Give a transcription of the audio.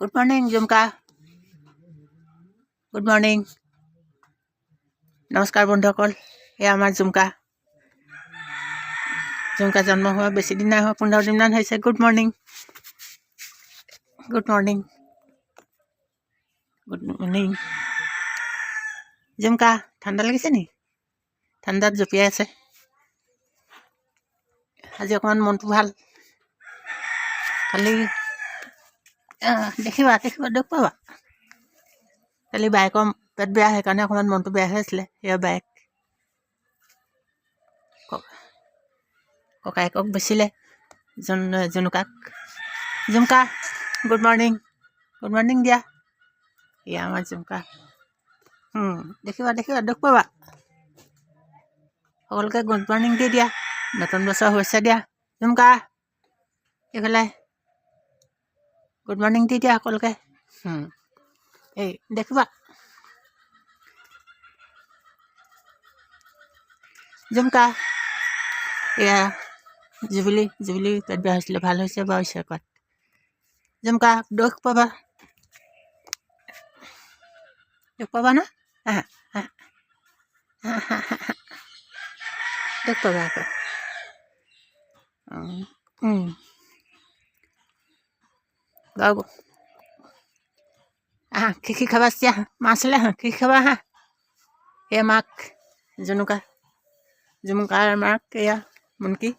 Good morning, Jumka. Good morning. নমস্কাৰ বন্ধুসকল, এয়া আমাৰ জুমকা জন্ম হোৱা বেছি দিন নাই হোৱা, 15 দিনমান হৈছে। Good morning, good morning, good morning. জুমকা, ঠাণ্ডা লাগিছে নি? ঠাণ্ডাত জঁপিয়াই আছে। আজি অকণমান মনটো ভাল। কালি দেখিবা দুখ পাবা। কালি বাইকৰ পেট বেয়া, সেইকাৰণে অকণমান মনটো বেয়া হৈ আছিলে। এয়া বাইক ককায়েকক বেচিলে জনুকাক। জুমকা, গুড মৰ্ণিং, গুড মৰ্ণিং দিয়া। এয়া আমাৰ জুমকা। দেখিবা দুখ পাবা। সকলোকে গুড মৰ্ণিং দি দিয়া, নতুন বছৰ হৈছে দিয়া। জুমকা, এইফালে গুড মৰ্ণিং দি দিয়া সকলোকে। এই দেখিবা জুমকা। এয়া জুবিলি পেট বেয়া হৈছিলে, ভাল হৈছে বাৰু ঈশ্বৰ। জুমকা, দুখ পাবা না, দুখ পাবা আকৌ। বাৰু খিখি খাবা, চিয়া মাছিলে খিখি খাবা। এয়া মাক জুমকাৰ মাক, এয়া মুনকি।